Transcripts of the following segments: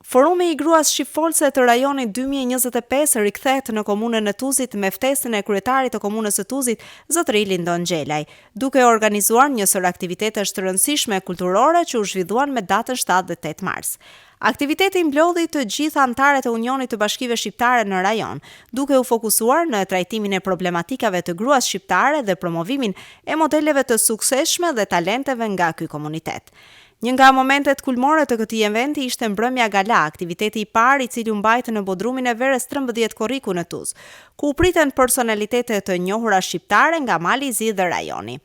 Forumi i gruas shqipfolse të rajonit 2025 rikthehet në komunën e Tuzit me ftesën e kryetarit të komunës së Tuzit, zotëri Lindon Xhelaj, duke organizuar një sër aktivitetesh të rëndësishme kulturore që u zhvilluan me datën 7 dhe 8 mars. Aktiviteti mblodhi të gjitha anëtarët e Unionit të Bashkive Shqiptare në rajon, duke u fokusuar në trajtimin e problematikave të gruas shqiptare dhe promovimin e modeleve të suksesshme dhe talenteve nga ky komunitet. Një nga momentet kulmore të këtij eventi ishte mbrëmja gala, aktiviteti i parë i cili u mbajtë në bodrumin e verës 13 korriku në Tuzë, ku u priten personalitete të njohura shqiptare nga mali i zi dhe rajoni.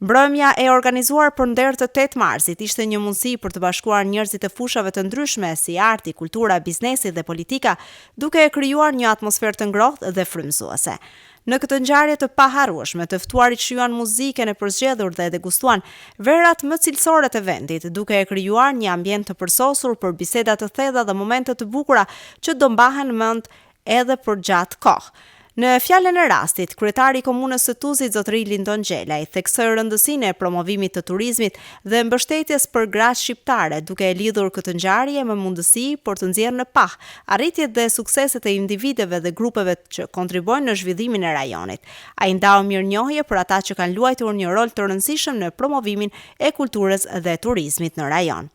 Mbrëmja e organizuar për nder të 8 marsit ishte një mundësi për të bashkuar njerëzit e fushave të ndryshme si arti, kultura, biznesi dhe politika, duke e krijuar një atmosferë të ngrohtë dhe frymëzuese. Në këtë ngjarje të paharrueshme, të ftuarit shijuan muzikën e përzgjedhur dhe degustuan verat më cilësore të vendit, duke e krijuar një ambient të përsosur për biseda të thella dhe momente të bukura që do mbahen mend edhe për gjatë kohë. Në fjalën e rastit, kryetari i komunës së Tuzit, zotëri Lindon Xhelaj, theksoi rëndësinë e promovimit të turizmit dhe mbështetjes për gratë shqiptare, duke e lidhur këtë ngjarje me mundësi për të nxjerrë në pah arritjet dhe sukseset e individëve dhe grupeve që kontribuojnë në zhvillimin e rajonit. Ai ndau mirënjohje për ata që kanë luajtur një rol të rëndësishëm në promovimin e kulturës dhe turizmit në rajon.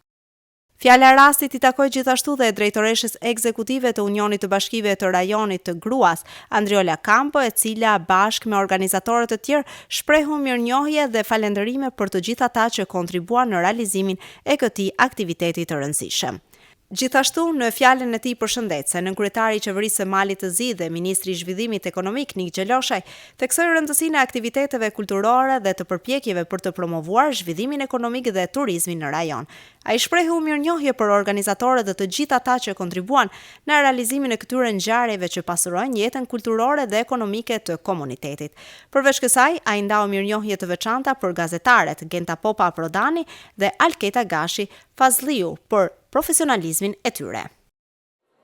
Fjala e rastit i takoi gjithashtu dhe drejtoreshës ekzekutive të Unionit të Bashkive të Rajonit të Gruas, Andriola Campo, e cila bashkë me organizatorët të tjerë shprehu mirënjohje dhe falënderime për të gjithë ata që kontribuan në realizimin e këtij aktiviteti të rëndësishëm. Gjithashtu, në fjalën e tij përshëndetëse, nënkryetari i Qeverisë së Malit të Zi dhe Ministri i Zhvillimit Ekonomik Nik Gjeloshaj theksoi rëndësinë e aktiviteteve kulturore dhe të përpjekjeve për të promovuar zhvillimin ekonomik dhe turizmin në rajon. Ai shprehu mirënjohje për organizatorët dhe të gjithë ata që kontribuan në realizimin e këtyre ngjarjeve që pasurojnë jetën kulturore dhe ekonomike të komunitetit. Përveç kësaj, ai ndau mirënjohje të veçanta për gazetaret Genta Popa Prodani dhe Alketa Gashi Fazliu për profesionalizmin e tyre.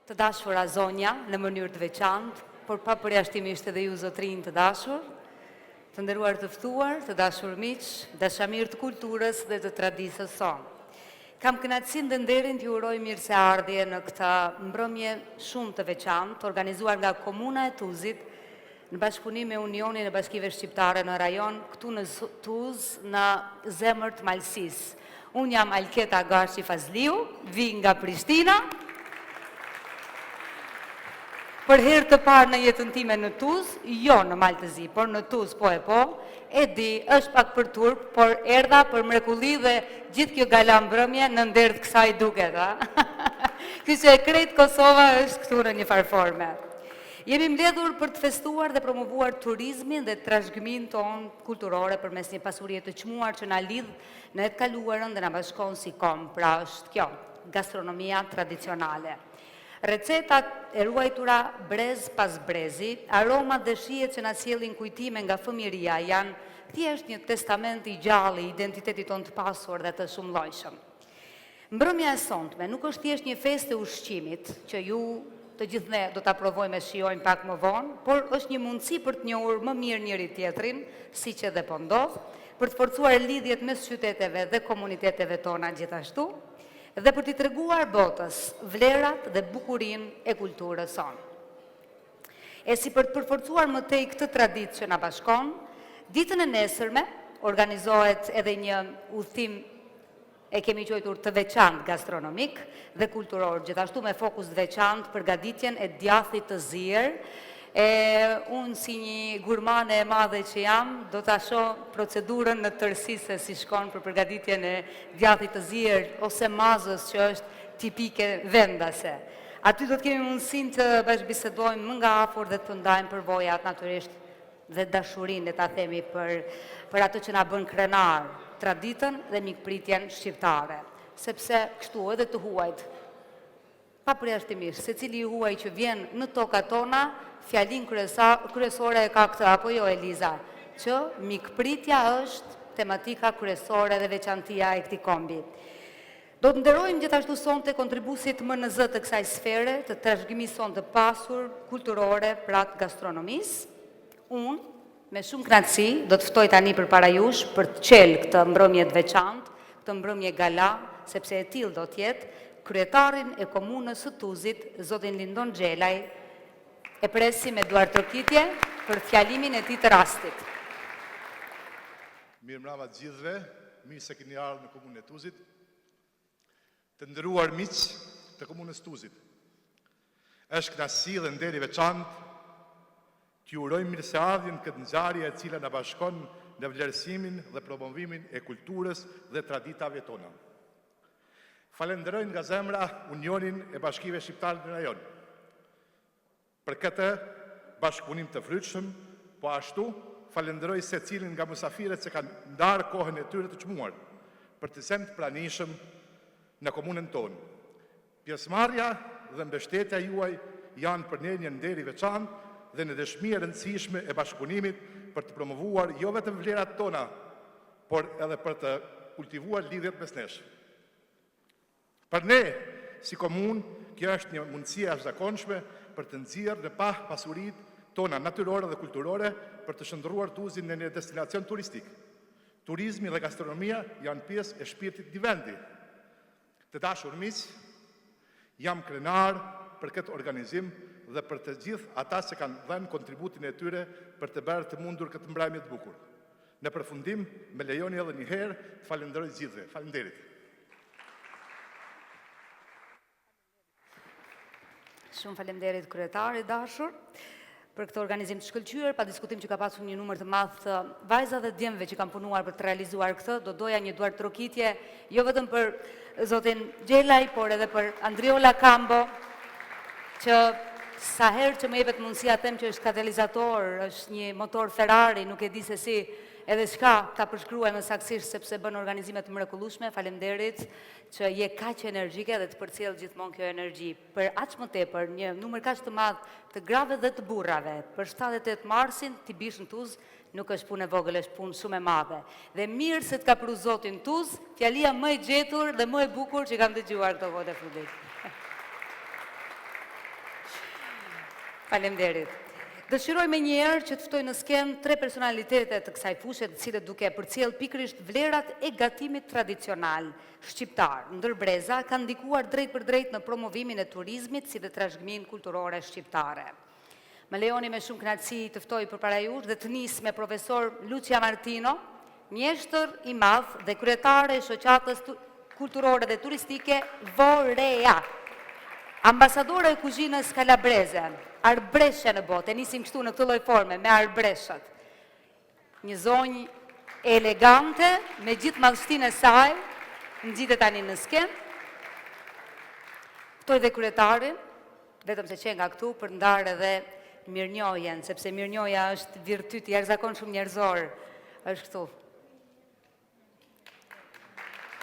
Të dashura zonja, në mënyrë të veçantë, por pa përjashtimisht edhe ju zotrinj të dashur, të nderuar të ftuar, të dashur miq, dashamirë të kulturës dhe të tradisës sonë. Kam kënaqësinë dhe nderin t'ju uroj mirëseardhje në këtë mbrëmje shumë të veçantë, organizuar nga Komuna e Tuzit, në bashkëpunim me Unionin e Bashkive Shqiptare në rajon, këtu në Tuzë, në zemër të Malësisë. Unë jam Alketa Gashi Fazliu, vi nga Prishtina. Për herë të parë në jetën time në Tuzë, jo në Malë të Zi, por në Tuzë po e po, e di, është pak për turp, por erdha për mrekulli dhe gjithë kjo gala mbrëmje në ndërth kësaj duket, Ky që e krejt Kosova është këtu në një farforme. Jemi mbledhur për të festuar dhe promovuar turizmin dhe trashëgimin ton kulturore përmes një pasurie të çmuar që na lidh në të kaluarën dhe na bashkon si kom, pra është kjo, gastronomia tradicionale. Recetat e ruajtura brez pas brezi, aromat dhe shijet që na sjellin kujtime nga fëmijëria janë thjesht një testament i gjallë i identitetit ton të pasur dhe të shumëllojshëm. Mbrëmja e sonte nuk është thjesht një festë e ushqimit që ju të gjithë ne do ta provojmë e shijojmë pak më vonë, por është një mundësi për të njohur më mirë njëri tjetrin, siç edhe po ndodh, për të forcuar lidhjet mes qyteteve dhe komuniteteve tona gjithashtu, dhe për t'i treguar botës vlerat dhe bukurinë e kulturës sonë. E si për të përforcuar më tej këtë traditë që na bashkon, ditën e nesërme organizohet edhe një udhtim e kemi quajtur të veçantë gastronomik dhe kulturor, gjithashtu me fokus të veçantë për përgatitjen e djathit të zier. Unë si një gurmane e madhe që jam, do ta shoh procedurën në tërësi se si shkon për përgatitjen e djathit të zier ose mazës që është tipike vendase. Aty do të kemi mundësinë të bashkëbisedojmë më nga afër dhe të ndajmë përvojat natyrisht dhe dashurinë, ta themi, për atë që na bën krenar, traditën dhe mikpritjen shqiptare, sepse kështu edhe të huajt, pa përjashtimisht, secili huaj që vjen në tokat tona, fjalin kryesore e ka këtë, apo jo Eliza, që mikpritja është tematika kryesore dhe veçantia e këtij kombi. Do të nderojmë gjithashtu sonte kontribuesit më në zë të kësaj sfere, të trashëgimisë sonë të pasur, kulturore, pra të gastronomisë. Unë, me shumë kënaqësi, do të ftoj tani përpara jush për të qelë këtë mbrëmje të veçantë, këtë mbrëmje gala, sepse e tillë do të jetë, kryetarin e komunës së Tuzit, zotin Lindon Xhelaj. E presim me duar trokitje për fjalimin e tij të rastit. Mirëmbrëma të gjithëve, mirë se keni ardhur në komunën e Tuzit. Të nderuar miq të komunës Tuzit. Është kënaqësi dhe nder i veçantë t'ju urojmë mirëseardhjen këtë ngjarje e cila na bashkon në vlerësimin dhe promovimin e kulturës dhe traditave tona. Falenderoj nga zemra Unionin e Bashkive Shqiptare në rajon për këtë bashkëpunim të frytshëm, po ashtu falenderoj secilin nga mysafirët që kanë ndarë kohën e tyre të çmuar për të qenë të pranishëm në komunën tonë. Pjesëmarrja dhe mbështetja juaj janë për ne një nder i veçantë dhe në dëshmi e rëndësishme e bashkëpunimit për të promovuar jo vetëm vlerat tona, por edhe për të kultivuar lidhjet mes nesh. Për ne, si komunë, kjo është një mundësi e jashtëzakonshme për të nxjerrë në pa pasuritë tona natyrore dhe kulturore për të shndërruar Tuzin në një destinacion turistik. Turizmi dhe gastronomia janë pjesë e shpirtit të vendi. Të dashur miq, jam krenar për këtë organizim dhe për të gjithë ata që kanë dhënë kontributin e tyre për të bërë të mundur këtë mbrëmje të bukur. Në përfundim, më lejoni edhe një herë të falenderoj gjithëve. Faleminderit. Shumë faleminderit kryetari dashur për këtë organizim të shkëlqyer, pa diskutim që ka pasur një numër të madh të vajza dhe djemve që kanë punuar për të realizuar këtë. Do doja një duar trokitje jo vetëm për zotin Xhelaj, por edhe për Andriola Kambo, që sa herë që më jepet mundësia them që është katalizator, është një motor Ferrari, nuk e di se si edhe çka ta përshkruaj më saktësisht sepse bën organizime të mrekullueshme. Faleminderit që je kaq energjike dhe të përcjell gjithmonë kjo energji. Për aq më tepër, një numër kaq të madh të grave dhe të burrave, për 78 marsin ti bish në Tuz, nuk është punë e vogël, është punë shumë e madhe. Dhe mirë se të ka pru zotin Tuz, fjalia më e gjetur dhe më e bukur që kam dëgjuar këto kohë të fundit. Faleminderit. Dëshiroj me njerë që të ftoj në sken 3 personalitetet të kësaj fushe, të cilët duke përcjell pikërisht vlerat e gatimit tradicional shqiptar. Ndër breza kanë ndikuar drejt për drejt në promovimin e turizmit si dhe trashëgiminë kulturore shqiptare. Më lejoni me shumë kënaqësi të ftoj përpara jush dhe të nis me profesor Lucia Martino, mjeshtër i madh dhe kryetare e shoqatës kulturore dhe turistike Vorea, ambasadore e kuzhinës kalabreze, arbreshe në botë, e nisim kështu në këtë lloj forme, me arbreshat. Një zonjë elegante, me gjithë madhështinë e saj, nxitet tani në sken. Ftoj dhe kryetarin, vetëm se që nga këtu, për ndarë edhe mirënjohjen, sepse mirënjohja është virtyt i jashtëzakonshëm njerëzor, është këtu.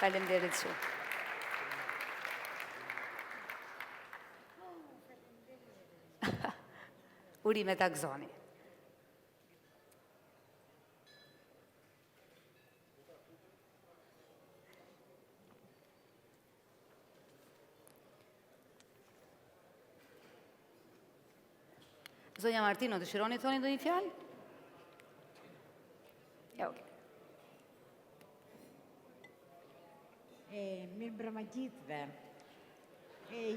Faleminderit shumë. Urime ta gëzoni. Zonja Martino, dëshironi të thoni ndonjë fjalë? Ja, okay. Mirëmbrëma gjithëve.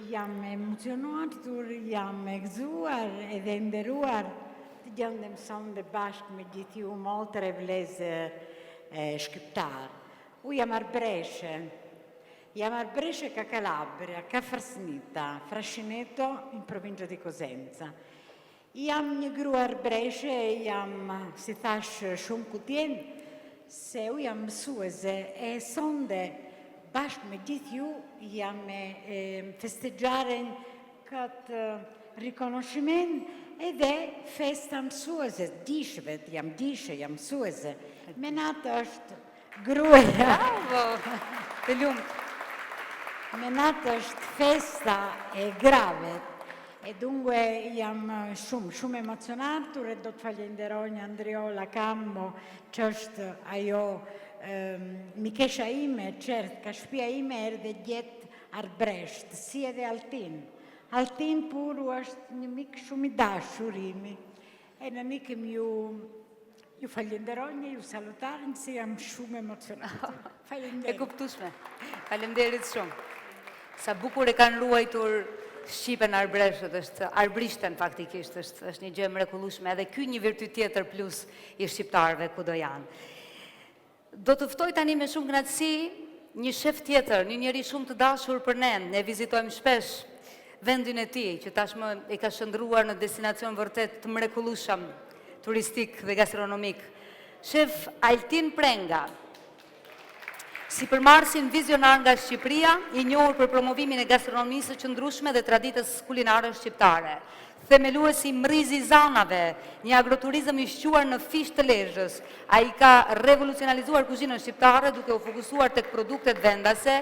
Jam emocionuar, jam e gëzuar edhe nderuar të gjendem sonde bashkë me gjithë ju motre vlezë shqiptar. U jam arbreshe ca Calabria, ca Frasnita, Frascineto in provincia di Cosenza. Jam një grua arbreshe, jam, si thash, shumë kutjen, se u jam mësuese e sonde bashkë me gjithë ju jam me festeggiare këtë riconoscimento edhe festa mësuese, disheve, jam mësuese. Me natë është gruaja. Bravo, të lumt. Me natë është festa e gravet. E dunque jam shumë emozionatur e do të falenderoj Andriola Kambo që është ajo mikesha ime, qertë, ka shtëpia ime erdhe gjetë arbresht, si edhe Altin. Altin puru është një mik shumë i dashur imi. E në nikim ju falenderoj, ju salutarën, si jam shumë emocionat. E kuptueshme. Faleminderit shumë. Sa bukur e kanë ruajtur Shqipen arbrishten faktikisht, është një gjë mrekullueshme, edhe ky një virtyt tjetër plus i shqiptarëve kudo janë. Do të ftoj tani me shumë kënaqësi një shef tjetër, një njeri shumë të dashur për ne vizitojmë shpesh vendin e tij, që tashmë e ka shndruar në destinacion vërtet të mrekullueshëm turistik dhe gastronomik. Shef Altin Prenga, si përmarrësin vizionar nga Shqipëria, i njohur për promovimin e gastronomisë së qëndrueshme dhe traditës kulinare shqiptare. Themeluesi Mrizi Zanave, një agroturizëm i shquar në Fish të Lezhës. Ai ka revolucionalizuar kuzhinën shqiptare duke u fokusuar tek produktet vendase,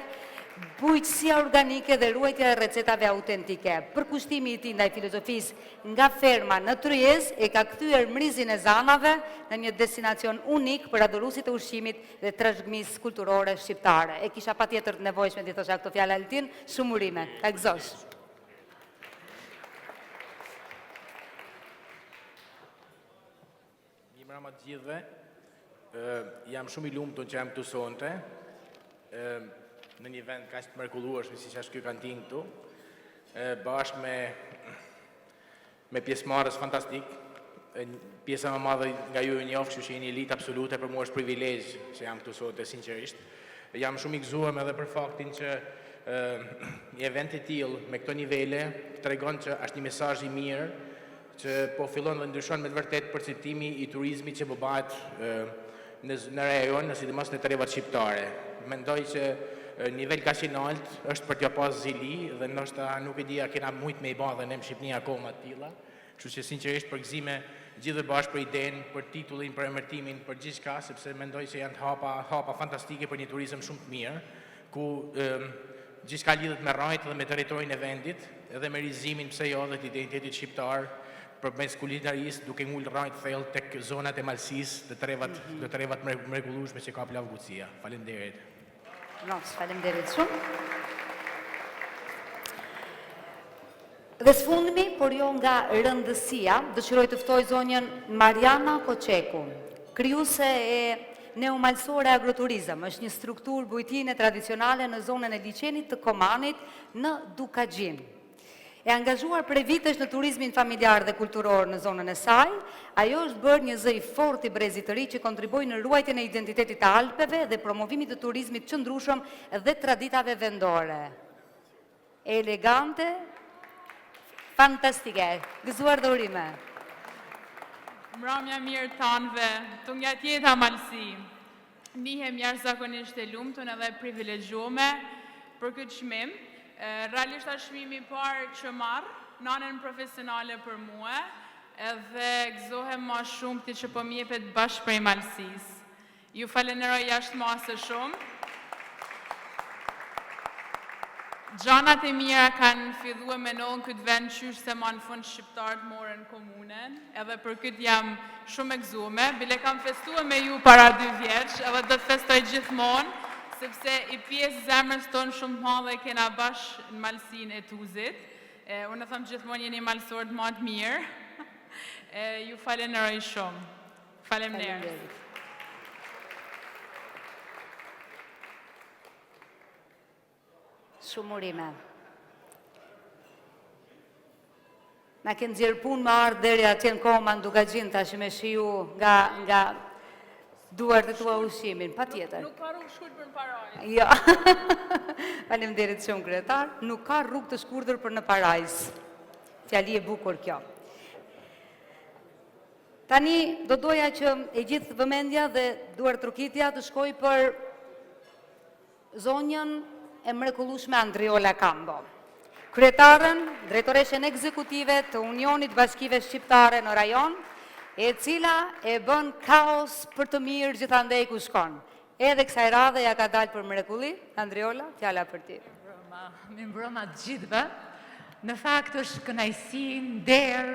bujqësia organike dhe ruajtja e recetave autentike. Përkushtimi i tij ndaj filozofisë nga ferma në Tryezë e ka kthyer Mrizin e Zanave në një destinacion unik për adoruesit e ushqimit dhe trashëgimisë kulturore shqiptare. E kisha patjetër të nevojshme të thosha këto fjalë Altin, shumë urime. Ka gëzosh. Mirëmbrëma të gjithëve. Jam shumë i lumtur që jam këtu sonte. Në një vend kaq të mrekullueshëm siç është ky kantinë këtu, bashkë me pjesëmarrës fantastik. Pjesa më e madhe nga ju e njoh, kështu që jeni elitë absolute, për mua është privilegj që jam këtu sot, sinqerisht. Jam shumë i gëzuar edhe për faktin që një event i tillë me këto nivele tregon që është një mesazh i mirë që po fillon dhe ndryshon me të vërtetë përcetimi i turizmit që po bëhet në rajon, sidomos në trevat shqiptare. Mendoj që nivel kaq i lartë është për t'ja pas zili dhe ndoshta nuk e di a kena shumë me i bë edhe ne në Shqipëri akoma të tilla. Kështu që sinqerisht përgëzime gjithë bashkë për idenë, për titullin, për emërtimin, për gjithçka, sepse mendoj se janë hapa fantastike për një turizëm shumë të mirë, ku gjithçka lidhet me rrajt dhe me territorin e vendit, edhe me rizimin pse jo dhe të identitetit shqiptar përmes kulinarisë, duke ngul rrajt thellë tek zonat e Malësisë, të trevat mrekullueshme që ka Plavgucia. Faleminderit. Faleminderit shumë. Dhe sfundmi, por jo nga rëndësia, dëshiroj të ftoj zonjën Mariana Koçeku, krijuese e Neomalsore Agroturizëm. Është një strukturë bujtine tradicionale në zonën e liçenit të Komanit në Dukagjin. E angazhuar prej vitesh në turizmin familjar dhe kulturor në zonën e saj, ajo është bërë një zë i fortë i brezit të ri që kontriboi në ruajtjen e identitetit të Alpeve dhe promovimit të turizmit qëndrueshëm dhe traditave vendore. Elegante, fantastike, gëzuar dhe urime. Mbrëmja mirë tanëve, të nga tjeta Malësi. Ndihem jashtëzakonisht e lumtur edhe privilegjuar për këtë çmim. Realisht është çmimi i parë që marr në anën profesionale për mua, edhe gëzohem më shumë ti që po më jepet bashkë prej Malësisë. Ju falenderoj jashtëmase shumë. Gjanat e mira kanë filluar me ndonë këtë vend qysh se ma në fund shqiptarët morën komunën, edhe për këtë jam shumë e gëzume, bile kam festuar me ju para 2 vjeç, edhe do të festoj gjithmonë, sepse i pjesë zemrës tonë shumë të madhe kena bashkë në Malësinë e Tuzit. Unë e thëmë gjithmonë jeni malësorët më të mirë. Ju falenderoj shumë. Faleminderit. Shumë urime. Na kënë nxjerrë punë më ardhë deri atje në Koman Dukagjin, tash me shiu nga duart e tua ushqimin, patjetër. Nuk ka rrugë shkurt për në parajs. Jo. Faleminderit shumë kryetar. Nuk ka rrugë të shkurtër për në parajs. Fjali e bukur kjo. Tani do doja që e gjithë vëmendja dhe duart trokitja të shkoj për zonjën e mrekullueshme Andriola Kambo, kryetaren, drejtoreshen ekzekutive të Unionit Bashkive Shqiptare në rajon, e cila e bën kaos për të mirë gjithandej ku shkon. Edhe kësaj radhe ja ka dalë për mrekulli. Andriola, fjala për ti. Mirëmbrëma të gjithëve. Në fakt është kënaqësi, nder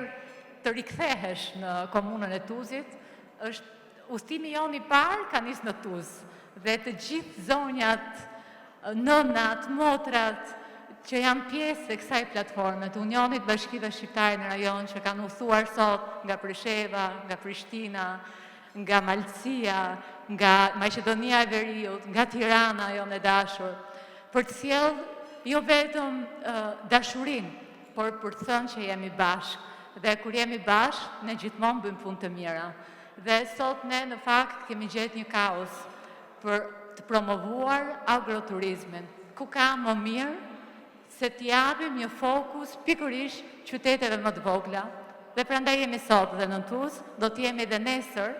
të rikthehesh në komunën e Tuzit. Është udhëtimi jon i parë ka nisë në Tuz dhe të gjithë zonjat, nënat, motrat që janë pjesë e kësaj platforme të Unionit Bashkive Shqiptare në rajon që kanë udhëtuar sot nga Prisheva, nga Prishtina, nga Malësia, nga Maqedonia e Veriut, nga Tirana, jonë e dashur, për të sjellë jo vetëm dashurin, por për të thënë që jemi bashkë. Dhe kur jemi bashkë, ne gjithmonë bëjmë punë të mira. Dhe sot ne në fakt kemi gjetë një kaos për të promovuar agroturizmin, ku ka më mirë se t'japim një fokus pikërisht qyteteve më të vogla. Dhe prandaj jemi sot dhe në Tuzë, do t'jemi dhe nesër,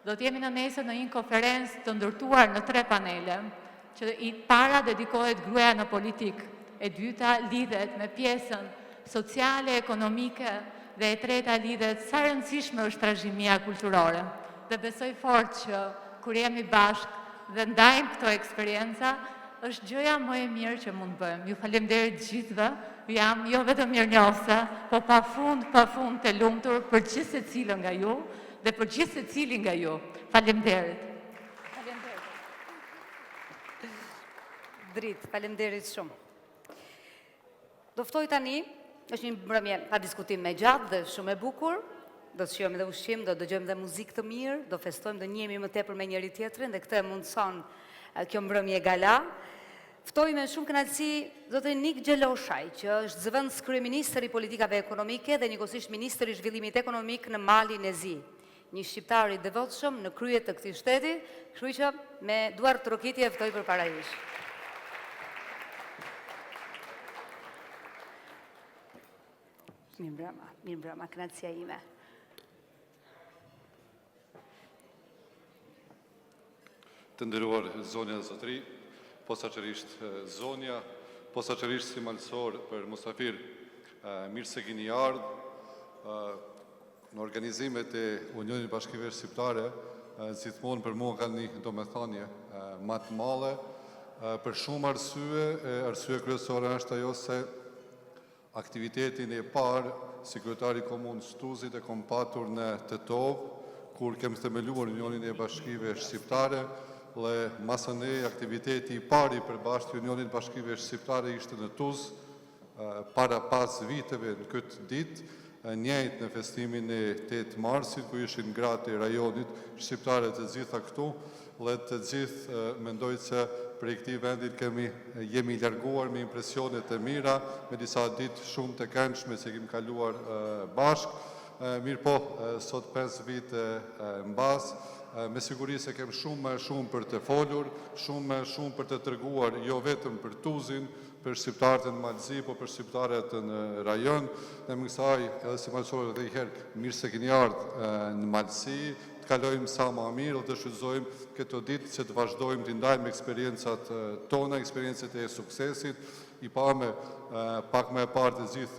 do t'jemi në nesër në një konferencë të ndërtuar në 3 panele, që i para dedikohet gruaja në politikë, e dyta lidhet me pjesën sociale, ekonomike, dhe e treta lidhet sa rëndësishme është trashëgimia kulturore. Dhe besoj fort që kur jemi bashkë dhe ndajmë këto eksperienca, është gjëja më e mirë që mund bëjmë. Ju faleminderit gjithëve, jam jo vetëm mirënjohëse, po pafund të lumtur për gjithë secilën nga ju dhe për gjithë secilin nga ju. Faleminderit. Dritë, faleminderit shumë. Do ftoj tani, është një mbrëmje pa diskutim me gjatë dhe shumë e bukur, do të shijojmë dhe ushqim, do dëgjojmë dhe muzikë të mirë, do festojmë, do njihemi më tepër me njëri tjetrin dhe këtë mundson kjo mbrëmje gala. Ftoj me shumë kënaqësi zotin Nik Gjeloshaj, që është zëvendës kryeministër i politikave ekonomike dhe njëkohësisht ministër i zhvillimit ekonomik në Malin e Zi. Një shqiptar i devotshëm në krye të këtij shteti, kështu që me duar trokitje ftoj përpara jush. Mirë mbrëma, kënaqësia ime. Të nderuar zonja dhe zotëri, posaçërisht zonja, posaçërisht si malësor për Mustafir, mirë se keni ardhur në organizimet e Unionit Bashkive Shqiptare, gjithmonë për mua kanë një domethënie më të madhe, për shumë arsye kryesore është ajo se aktivitetin e parë si kryetari komunës Tuzit e kom patur në Tetov, kur kem themeluar Unionin e Bashkive Shqiptare, dhe masën e aktiviteti i pari për bashkë Unionit Bashkive Shqiptare ishte në Tuzë, para pas viteve në këtë ditë, njëjtë në festimin e 8 marsit, ku ishin gratë e rajonit shqiptare të gjitha këtu, dhe të gjithë mendoj se për këtij vendit jemi larguar me impresionet e mira, me disa ditë shumë të këndshme që kemi kaluar bashkë. Mirë po, sot 5 vite mbas, me siguri se kem shumë për të folur, shumë për të treguar, jo vetëm për Tuzin, për shqiptarët në Malëzi, po për shqiptarët në rajon. Dhe më kësaj, edhe si malësorë dhe i herë, mirë se keni ardhë në Malëzi, të kalojmë sa ma mirë, dhe të shfrytëzojmë këto ditë që të vazhdojmë të ndajmë eksperiencat tona, eksperiencat e suksesit, i pame pak me parë të gjithë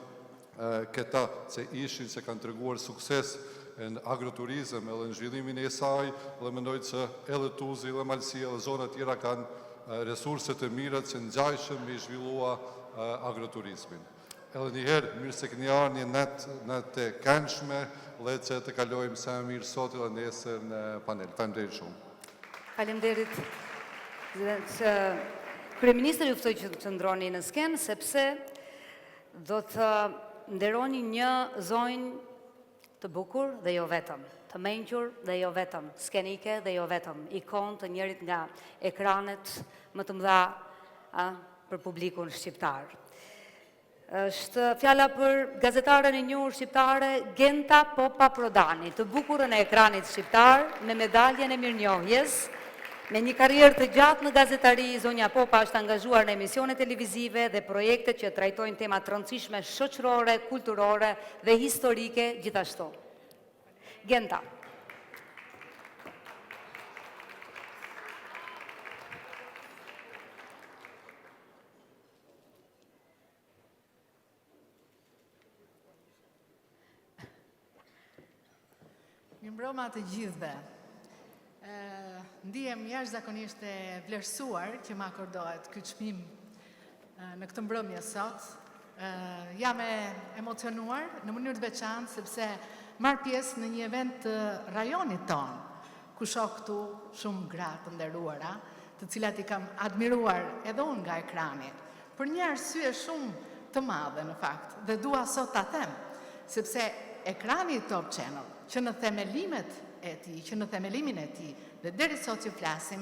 këta që ishin, që kanë treguar sukses në agroturizëm edhe në zhvillimin e saj, dhe mendoj që edhe Tuzi, edhe Malësia, edhe zonat tjera kanë resurset e mira që ngjajshëm me zhvillua agroturizmin. Edhe njëherë, mirë se keni ardhur një net të këndshme dhe që të kalojmë sa mirë sot edhe nesër në panel. Faleminderit shumë. Faleminderit. Kryeministri ju ftoi që të ndroni në skenë, sepse do të nderoni një zonjë të bukur dhe jo vetëm, të menqur dhe jo vetëm, skenike dhe jo vetëm, ikon të njërit nga ekranet më të mëdha për publikun shqiptar. Është fjala për gazetaren e njohur shqiptare Genta Popa Prodani, të bukurën e ekranit shqiptar me medaljen e mirënjohjes. Me një karrierë të gjatë në gazetari, zonja Popa është angazhuar në emisione televizive dhe projekte që trajtojnë tema të rëndësishme shoqërore, kulturore dhe historike gjithashtu. Genta. Mirëmbrëma të gjithëve. Ndihem jashtëzakonisht e vlerësuar që më akordohet ky çmim në këtë mbrëmje sot. Jam e emocionuar në mënyrë të veçantë sepse marr pjesë në një event të rajonit ton, ku shoh këtu shumë gra të nderuara, të cilat i kam admiruar edhe unë nga ekrani, për një arsye shumë të madhe në fakt, dhe dua sot ta them, sepse ekrani i Top Channel, që në themelimet e tij, që në themelimin e tij dhe deri sot që flasim,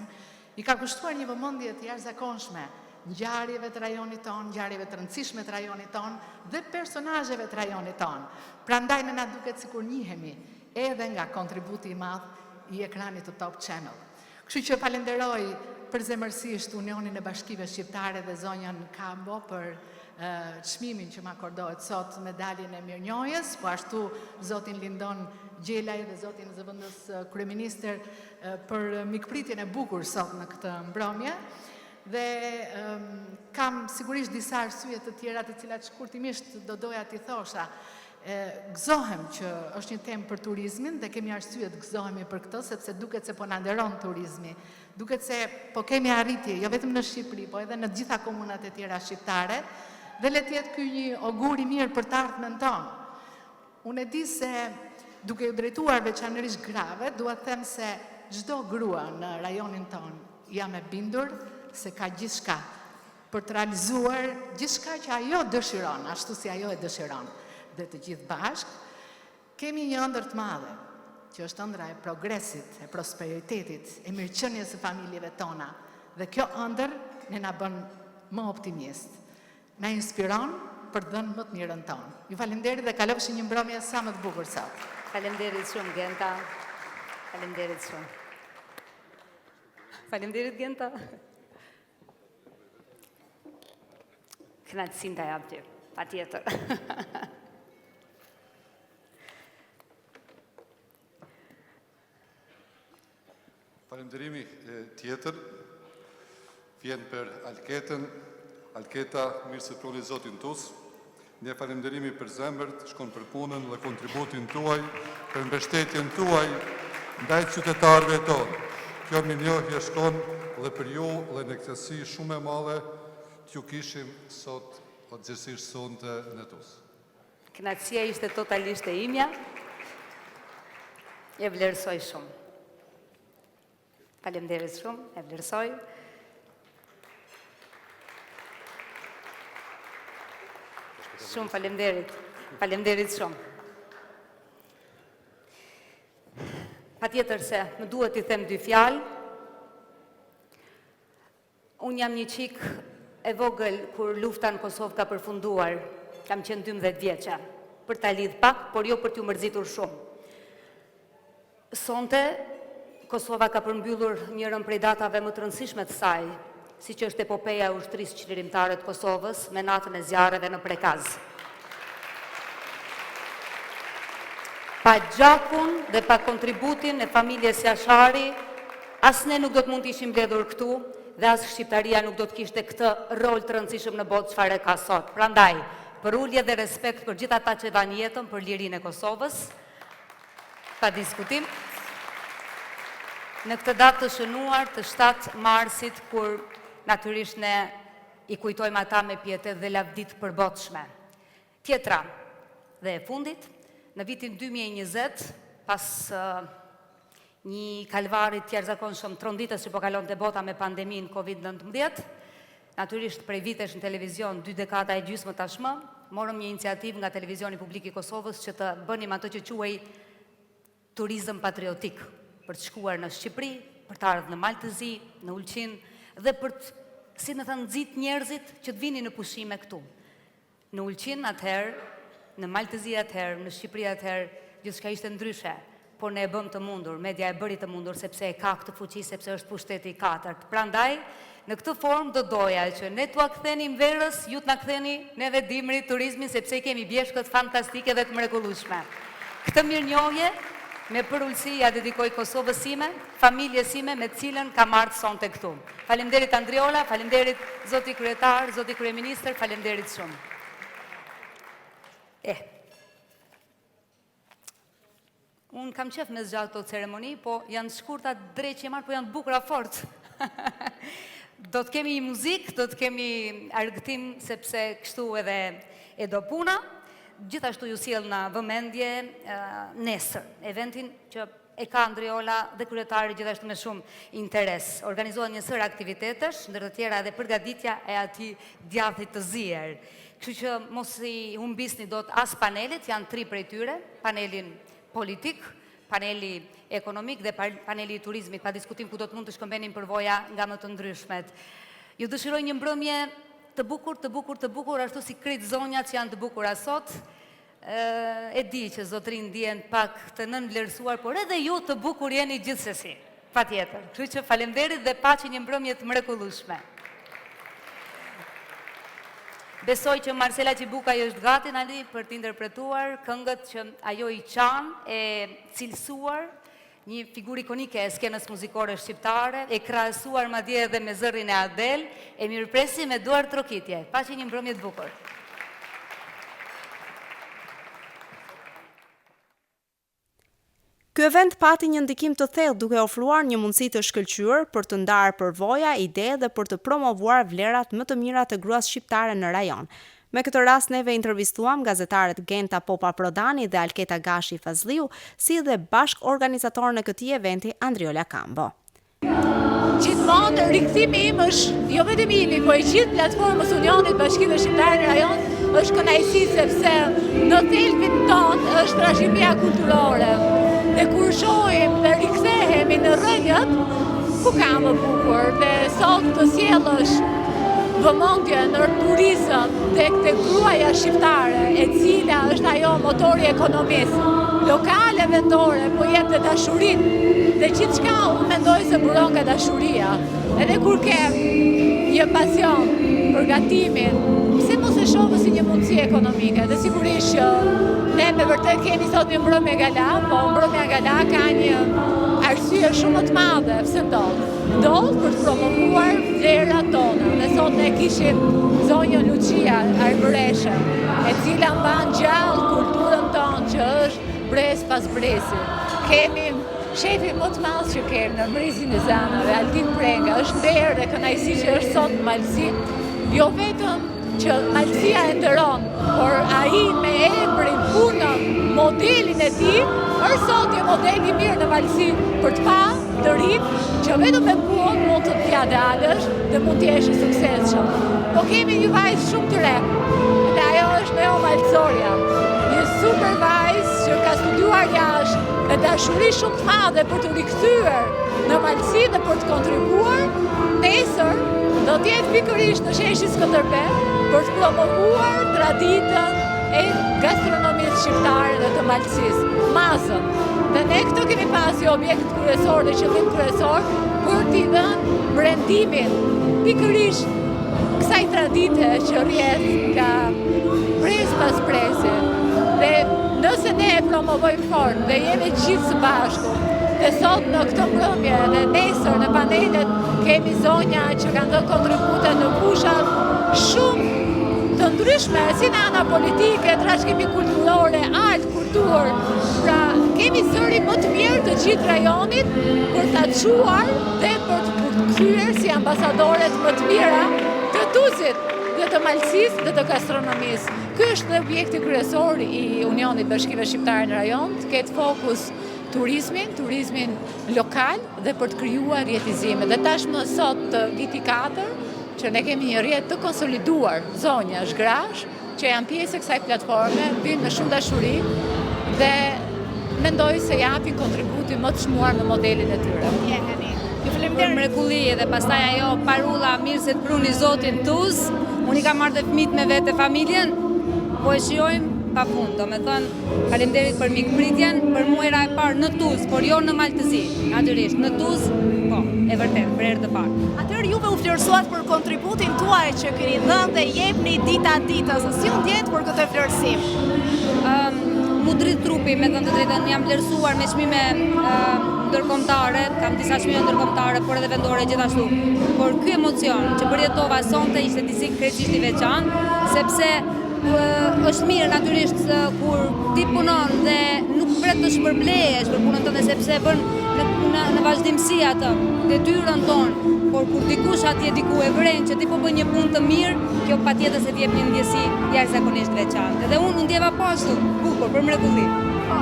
i ka kushtuar një vëmendje të jashtëzakonshme ngjarjeve të rajonit tonë, ngjarjeve të rëndësishme të rajonit tonë dhe personazheve të rajonit tonë. Prandaj na duket sikur njihemi edhe nga kontributi i madh i ekranit të Top Channel. Kështu që falenderoj përzemërsisht Unionin e Bashkive Shqiptare dhe zonjën Kambo për çmimin që më akordohet sot medaljen e mirënjohjes, po ashtu zotin Lindon Gjelaj dhe zotin zëvendës kryeministër për mikpritjen e bukur sot në këtë mbrëmje. Dhe kam sigurisht disa arsye të tjera të cilat shkurtimisht do doja t'i thosha. Gëzohem që është një temë për turizmin dhe kemi arsye të gëzohemi për këtë, sepse duket se po na nderon turizmi. Duket se po kemi arritje, jo vetëm në Shqipëri, po edhe në gjitha komunat e tjera shqiptare, dhe le të jetë ky një ogur i mirë për të ardhmen tonë. Unë e di se duke u drejtuar veçanërisht grave, dua të them se çdo grua në rajonin tonë jam e bindur se ka gjithçka për të realizuar gjithçka që ajo dëshiron, ashtu si ajo e dëshiron. Dhe të gjithë bashkë kemi një ëndër të madhe, që është ëndra e progresit, e prosperitetit, e mirëqenies së familjeve tona. Dhe kjo ëndër ne na bën më optimist. Na inspiron për të dhënë më të mirën tonë. Ju falenderit dhe kalofshi një mbrëmje sa më të bukur sot. Faleminderit shumë Genta. Faleminderit shumë. Faleminderit Genta. Kënaqësinë ta jap ty, patjetër. Falenderimi tjetër vjen për Alketën. Alketa, mirë se proni zotin tus. Ne falenderimi për zemërt, shkon për punën dhe kontributin tuaj, për mbështetjen tuaj ndaj qytetarëve tonë. Kjo mirënjohje shkon dhe për ju dhe në këtësi shumë e madhe t'ju kishim sot o gjithësisht sonte në tus. Kënaqësia ishte totalisht e imja. E vlerësoj shumë. Faleminderit shumë, e vlerësoj. Shumë faleminderit. Faleminderit shumë. Patjetër se më duhet t'i them dy fjalë. Unë jam një qik e vogël kur lufta në Kosovë ka përfunduar. Kam qenë 12 vjeçe. Për ta lidh pak, por jo për t'ju mërzitur shumë. Sonte Kosova ka përmbyllur njërën prej datave më të rëndësishme të saj, si që është epopeja e ushtrisë qlirimtare të Kosovës me natën e zjarreve në Prekaz. Pa gjakun dhe pa kontributin e familjes Jashari, as ne nuk do të mund të ishim mbledhur këtu dhe as Shqiptaria nuk do të kishte këtë rol të rëndësishëm në botë çfarë ka sot. Prandaj, për ulje dhe respekt për gjithë ata që dhanë jetën për lirinë e Kosovës, pa diskutim. Në këtë datë të shënuar të 7 marsit, kur natyrisht ne i kujtojmë ata me pietet dhe lavdit përbotshme. Tjetra dhe e fundit, në vitin 2020, pas një kalvarit tjerëzakonshëm tronditës që po kalon të bota me pandemin COVID-19, natyrisht prej vitesh në televizion 2 dekada e gjysmë tashmë, morëm një iniciativë nga Televizioni Publik i Kosovës që të bënim ato që quhej turizëm patriotik, për të shkuar në Shqipëri, për të ardhur në Maltëzi, në Ulqin, dhe për të, si në thënë, nxit njerëzit që të vini në pushime këtu. Në Ulqin atëherë, në Maltëzi atëherë, në Shqipëri atëherë, gjithçka ishte ndryshe, por ne e bëm të mundur, media e bëri të mundur, sepse e ka këtë fuqi, sepse është pushteti i 4. Prandaj, në këtë formë do doja që ne t'ua kthenim verës, ju t'na ktheni neve dimri turizmin, sepse kemi bjeshkët fantastike dhe të mrekullueshme. Këtë mirënjohje me përullësi ja dedikoj Kosovës sime, familjes sime me cilën kam ardhur sonte këtu. Faleminderit Andriola, faleminderit zoti kryetar, zoti kryeministër, faleminderit shumë. Unë kam qef me zgjatë të ceremoni, po janë shkurta drejt që marrë, po janë bukura fort. Do të kemi muzikë, do të kemi argëtim, sepse kështu edhe e do puna. Gjithashtu ju sjell në vëmendje nesër, eventin që e ka Andriola dhe kryetari gjithashtu me shumë interes. Organizohen një sër aktivitetesh, ndër të tjera edhe përgatitja e atij djathit të zier. Kështu që mos i humbisni dot as panelet, janë 3 prej tyre, panelin politik, paneli ekonomik dhe paneli i turizmit, pa diskutim ku do të mund të shkëmbenin përvoja nga më të ndryshmet. Ju dëshiroj një mbrëmje të bukur, ashtu si krejt zonjat që janë të bukura sot. E di që zotrin ndjen pak të nënvlerësuar, por edhe ju të bukur jeni gjithsesi, patjetër. Kështu që faleminderit dhe paqë një mbrëmje të mrekullueshme. Besoj që Marcela Qibukaj është gati Nali për të interpretuar këngët që ajo i qanë, e cilësuar, një figurë ikonike e skenës muzikore shqiptare, e krahasuar madje edhe me zërin e Adel, e mirëpresim me duar trokitje. Paqë një mbrëmje të bukur. Ky event pati një ndikim të thellë duke ofruar një mundësi të shkëlqyer për të ndarë përvoja, ide dhe për të promovuar vlerat më të mira të gruas shqiptare në rajon. Me këtë rast neve intervistuam gazetaret Genta Popa Prodani dhe Alketa Gashi Fazliu, si dhe bashk organizator në këtij eventi Andriola Kambo. Gjithmonë rikthimi im është jo vetëm imi, po e gjithë platformës Unionit Bashkive Shqiptare në rajon është kënaqësi sepse në thelbin tonë është trashëgimia kulturore. Dhe kur shohim dhe rikthehemi në rrënjët, ku ka më bukur dhe sot të sjellësh vëmendje në turizëm tek te gruaja shqiptare, e cila është ajo motori ekonomisë, lokale, vendore, po jep dhe dashurinë, dhe gjithçka unë mendoj se buron nga dashuria. Edhe kur ke një pasion për gatimin, pse mos e shohë si një mundësi ekonomike? Dhe sigurisht që ne me vërtet kemi sot një mbrëmje gala, po mbrëmja gala ka një arsye shumë të madhe pse ndodh. Ndodh për të promovuar vlerat tona. Dhe sot ne kishim zonjën Lucia Arbëreshe, e cila mban gjallë kulturën tonë që është brez pas brezi. Kemi shefin më të madh që kemi në Mrizin e Zanave, Altin Prenga, është nderë dhe kënaqësi që është sot në Malësi, jo vetëm që Malësia e nderon, por ai me emrin, punën, modelin e tij, është sot një model i mirë në Malësi për të pa të rinj që vetëm me punë mund të t'ia dalësh dhe mund të jesh i suksesshëm. Po kemi një vajzë shumë të re, dhe ajo është Neo Malcoria, një super vajzë që ka studiuar jashtë, me dashuri shumë të madhe për të rikthyer në Malësi dhe për të kontribuar, nesër do të jetë pikërisht në sheshin Skënderbeu për të promovuar traditën e gastronomisë shqiptare dhe të Malësisë, mazën. Dhe ne këto kemi pasi objekt kryesor dhe qëllim kryesor për t'i dhënë brendimin pikërisht kësaj tradite që rrjedh nga brez pas brezi. Dhe nëse ne e promovojmë fort dhe jemi gjithë së bashku, dhe sot në këtë mbrëmje dhe nesër në panelet kemi zonja që kanë dhënë kontribute në fushat shumë të ndryshme, si në ana politike, trashëgimi kulturore, art, kulturë. Pra, kemi zëri më të mirë të gjithë rajonit për ta çuar dhe për të kthyer si ambasadoret më të mira të Tuzit dhe të Malësisë dhe të gastronomisë. Ky është dhe objekti kryesor i Unionit Bashkive Shqiptare në rajon, të ketë fokus turizmin lokal dhe për të krijuar jetëzime. Dhe tashmë sot viti 4, që ne kemi një rrjet të konsoliduar, zonja zhgrash, që janë pjesë e kësaj platforme, vinë me shumë dashuri dhe mendoj se japin kontributin më të çmuar në modelin e tyre. Për mrekulli dhe pastaj ajo parulla mirë se të pruni Zotin Tuz, unë i kam marrë dhe fëmijët me vete familjen, po e shijojmë pafund, domethënë faleminderit për mikpritjen, për mua era e parë në Tuz, por jo në Maltëzi, natyrisht në Tuz, po, e vërtet, për herë të parë. Atëherë juve u vlerësuat për kontributin tuaj që keni dhënë dhe jepni dita ditës, si u ndjet për këtë vlerësim? Mu drit trupi, me thënë të drejtën, jam vlerësuar me çmime ndërkombëtare, kam disa çmime ndërkombëtare, por edhe vendore gjithashtu. Por ky emocion që përjetova sonte ishte disi krejtësisht i veçantë, sepse është mirë natyrisht kur ti punon dhe nuk pret të shpërblehesh për punën tënde sepse bën në vazhdimsi atë detyrën tonë, por kur dikush atje diku e vren që ti po bën një punë të mirë, kjo patjetër se të jep një ndjesi jashtëzakonisht veçantë. Dhe unë ndjeva po ashtu, bukur, për mrekulli.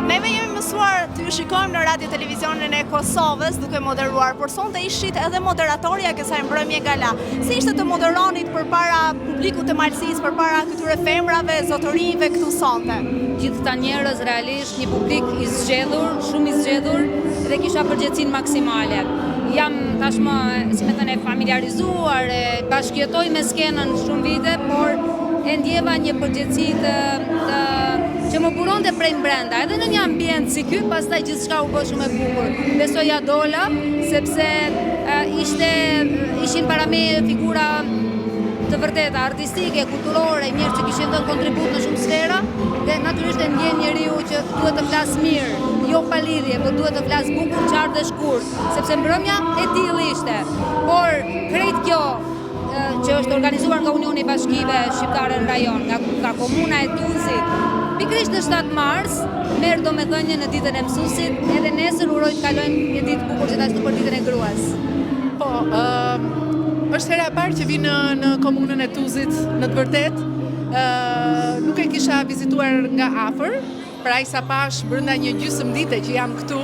Neve jemi mësuar të ju shikojmë në radio televizionin e Kosovës duke moderuar, por sonte ishit edhe moderatorja e kësaj mbrëmje gala. Si ishte të moderonit përpara publikut të Malësisë, përpara këtyre femrave, zotërinjve këtu sonte? Gjithë këta njerëz realisht një publik i zgjedhur, shumë i zgjedhur dhe kisha përgjegjësinë maksimale. jam tashmë, si me thënë, familiarizuar, bashkëjetoj me skenën shumë vite, por e ndjeva një përgjithësi që më buronte prej brenda, edhe në një ambient si ky, pastaj gjithçka u bë shumë e bukur. Besoja dola, sepse ishin para me figura të vërteta, artistike, kulturore, njerëz që kishin dhënë kontribut në shumë sfera, dhe natyrisht e ndjen njeriu që duhet të flas mirë, jo pa lidhje, por duhet të flas bukur, qartë dhe shkurt, sepse mbrëmja e tillë ishte. Por krejt kjo që është organizuar nga Unioni i Bashkive Shqiptare në rajon, nga komuna e Tuzit, pikërisht në 7 mars, merr domethënie në ditën e mësuesit, edhe nesër uroj të kalojmë një ditë bukur gjithashtu për ditën e gruas. Po, është hera e parë që vi në komunën e Tuzit, në të vërtet. Nuk e kisha vizituar nga afër, pra sa pash brenda një gjysmë-dite që jam këtu,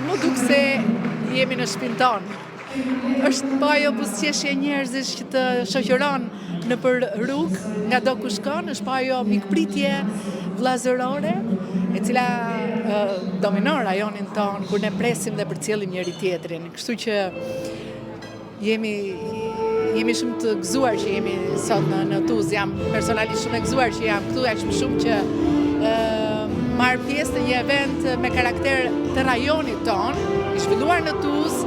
më duk se jemi në shtëpinë tonë. Është po ajo buzëqeshje e njerëzish që të shoqëron nëpër rrugë, nga do ku shkon, është po ajo mikpritje vllazërore, e cila dominon rajonin tonë kur ne presim dhe përcjellim njëri tjetrin. Kështu që jemi shumë të gëzuar që jemi sot në Tuzë. Jam personalisht shumë e gëzuar që jam këtu, aq më shumë që marr pjesë në një event me karakter të rajonit ton, i zhvilluar në Tuzë,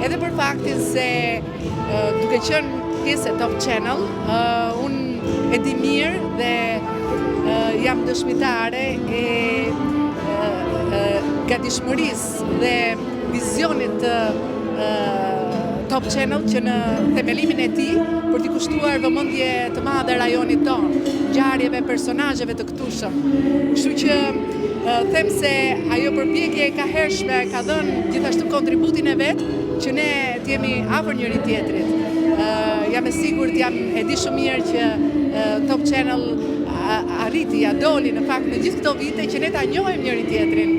edhe për faktin se duke qenë pjesë e Top Channel, unë e di mirë dhe jam dëshmitare e gatishmërisë dhe vizionit të Top Channel që në themelimin e tij për t'i kushtuar vëmendje të madhe rajonit tonë, ngjarjeve, personazheve të këtushëm. Kështu që them se ajo përpjekje e kahershme ka dhënë gjithashtu kontributin e vet që ne të jemi afër njëri tjetrit. Jam e sigurt, e di shumë mirë që Top Channel arriti, ja doli në fakt në gjithë këto vite që ne ta njohim njëri tjetrin.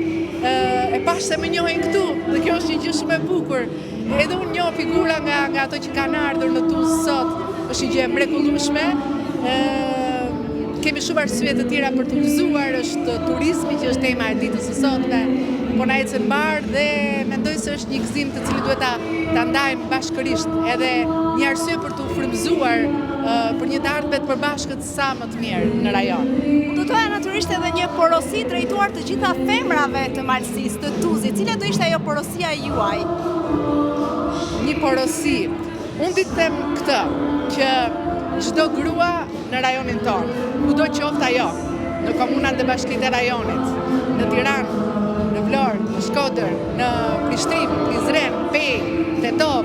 E pash se më njohin këtu, dhe kjo është një gjë shumë e bukur. Edhe unë njoh figura nga ato që kanë ardhur në Tuzë sot, është një gjë e mrekullueshme. Kemi shumë arsye të tjera për të gëzuar, është turizmi që është tema e ditës së sotme, po na ecën mbar dhe mendoj se është një gëzim të cilin duhet ta ndajmë bashkërisht, edhe një arsye për të frymëzuar për një të ardhmet të përbashkët sa më të mirë në rajon. Do të natyrisht edhe një porosi drejtuar të gjitha femrave të Malësisë, të Tuzit. Cila do ishte ajo porosia e juaj? Një porosi. Unë di të them këtë, që çdo grua në rajonin tonë, kudo qoftë ajo, në komunat dhe bashkitë e rajonit, në Tiranë, në Vlorë, në Shkodër, në Prishtinë, Prizren, Pejë, Tetov,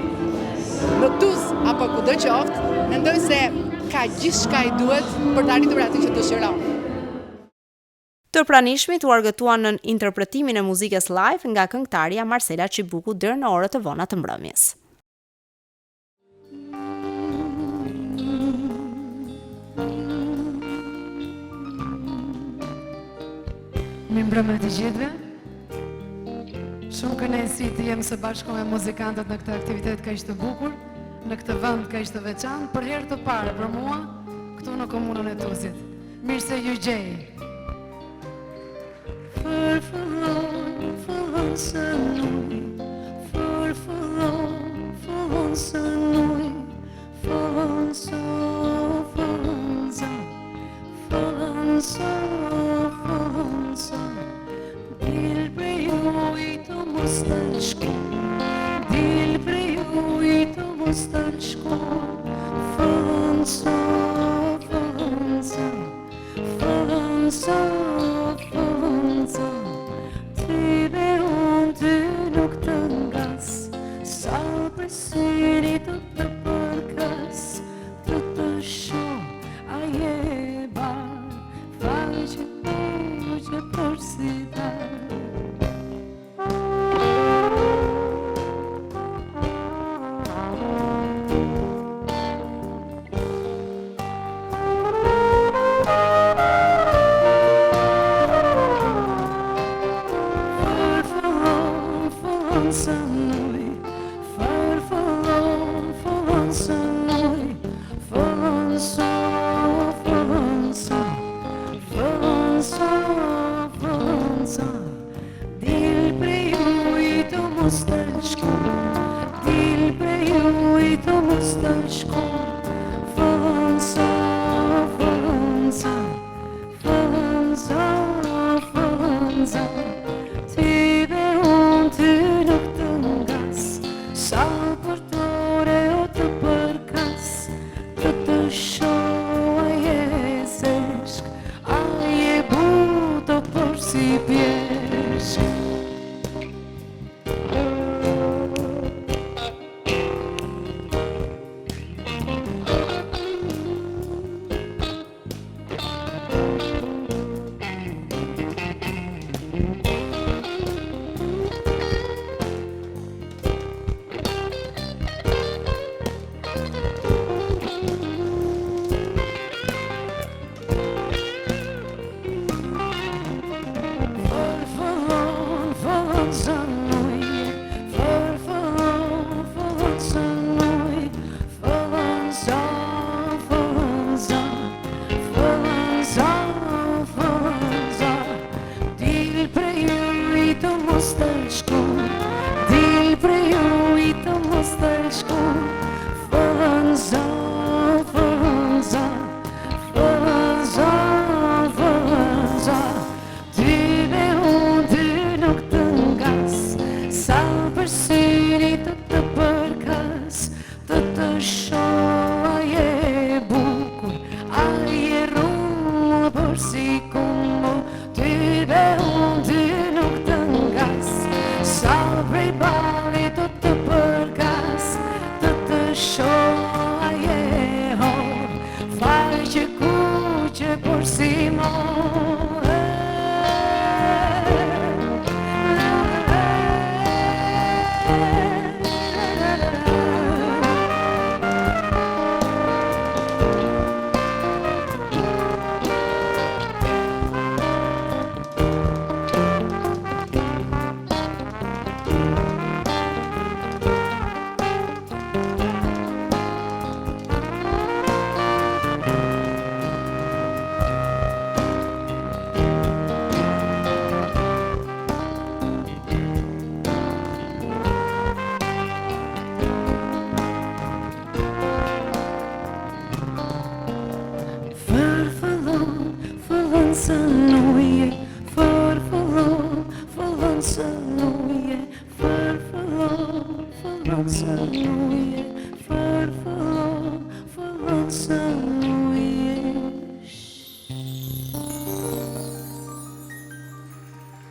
në Tuzë apo kudo qoftë, mendoj se ka gjithçka i duhet për të arritur atë që dëshiron. Të pranishmit u argëtuan në interpretimin e muzikës live nga këngëtarja Marcela Çibuku deri në orët e vona të mbrëmjes. Mirëmbrëmje të gjithëve. Shumë kënaqësi të jem së bashku me muzikantët në këtë aktivitet kaq të bukur, në këtë vend kaq të veçantë, për herë të parë për mua këtu në komunën e Tuzit. Mirë se ju gjej. Fërfëllon së nuj, fërfëllon së nuj, fërfëllon së dil prej ujtë mos të shko, dil prej ujtë mos të shko, fërfëllon së ty be unë ty nuk të ngas, sa për syri të të përkës, të të shoh a je bar, falë që të që përsita.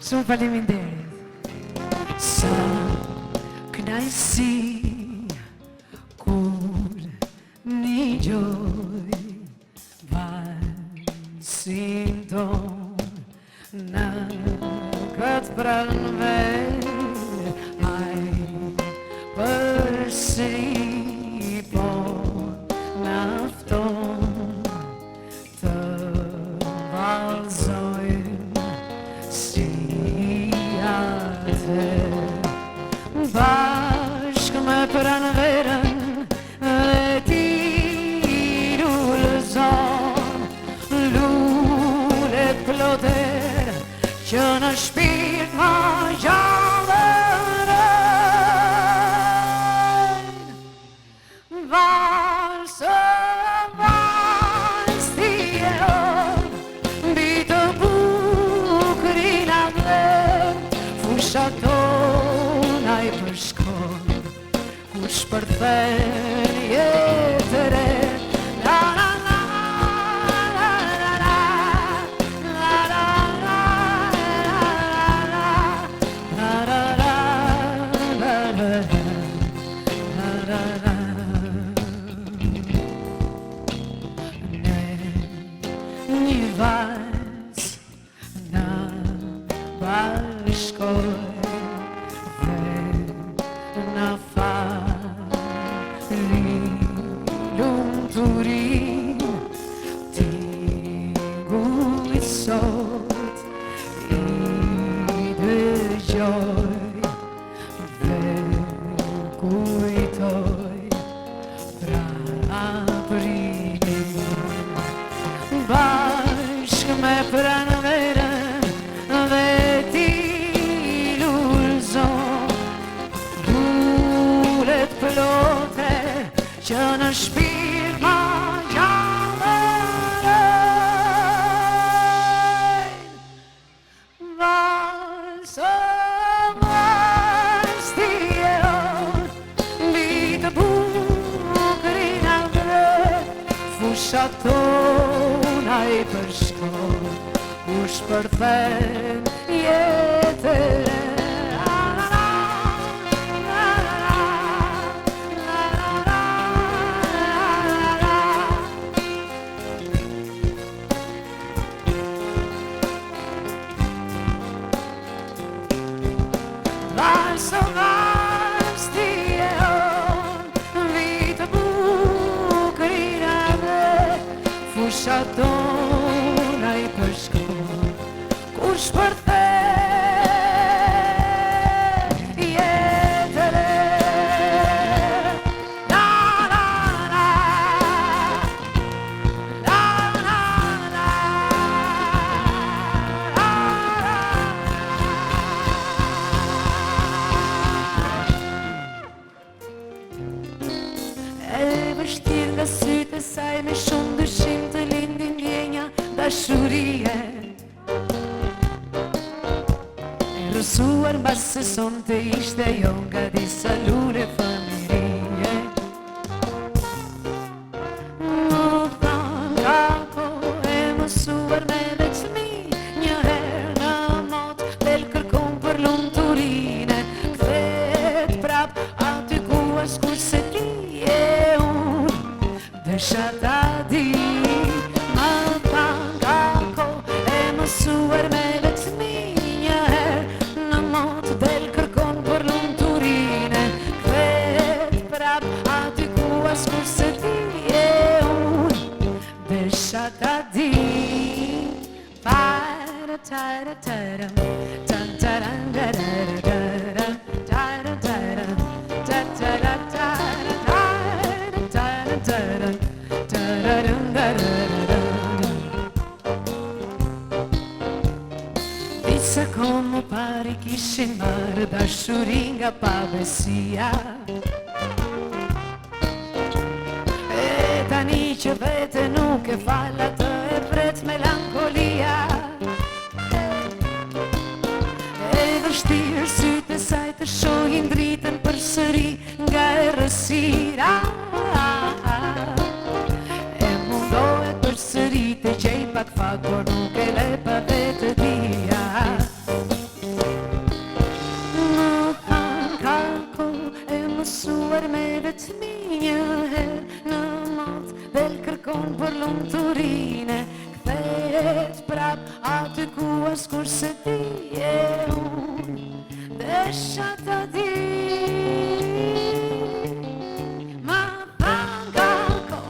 Shumë faleminderit. Sa kënaqësi kur një gjoj valsin ton në këtë pranver ai përsëri po nafton të valzojmë si bashkë me pranverën dhe ti lullëzon lullet ploter që në shpirt ma gjallërën valsë vals ti e mbi të bukrin atë fushato i përshkon kur shpërthen jetë re la la la la la la la la la la la la la një vals na bashkoj na fali lumturin ti gujt sot I dëgjoj dhe kujtoj praprimin bashkë me pranverën dhe ti lullëzon plote që në shpirt ma gjallërën valsë vals ti e mbi të bukrin atë fushatona I përshkon u shpërthen jetë mësuar mbas se sonte ishte jo nga disa lule familje. Më than kako e mësuar me veçmi, një herë në mot del kërkon për lumturine, kthehet prap aty ku askush se ti e unë desha ta di. Më than kako e mësuar me veçmi, një herë në mot del kërkon për lumturine, kthehet prap aty ku askush se ti e unë desha ta di. Para-tara-tara, tan-taran-da-da-da-da, tara-tara, ta-tara-tara, tara-tara, tara-ran-da-da-da-da. Disa kon më pari kishin marrë dashuri nga pabesia, e tani që vete nuk e fal atë e pret melankolia. E vështirë sytë e saj të shohin dritën përsëri nga errësira, e mundohet përsëri të gjej pak fat, por nuk e le pa vetë dia. Më than kako e mësuar me vetëmi, një herë në mot del kërkon për lumturine, kthehet prap aty ku askush se ti e unë desha ta di. Më than kako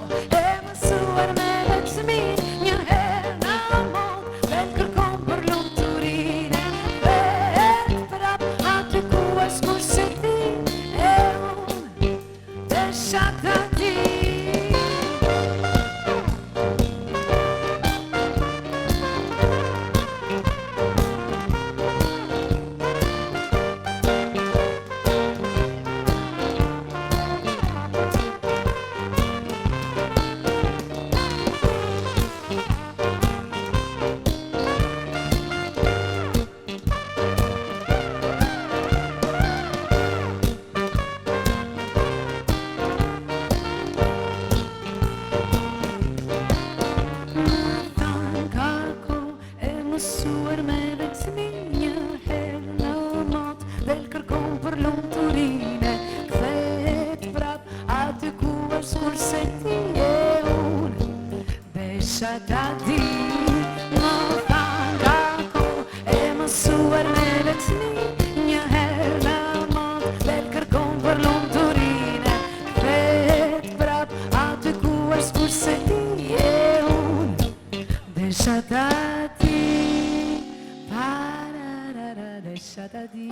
e mësuar me vetëmi, një herë në mot del kërkon për lumturine, kthehet prap aty ku askush se ti e unë desha ta di. Mësuar me vetëmi, një herë në mot del kërkon për lumturine, kthehet prap aty ku askush se ti e unë desha ta di. Më than kako e mësuar me vetëmi, një herë në mot del kërkon për lumturine, kthehet prap aty ku askush se ti e unë desha ta di. Para-ra-ra, desha ta di.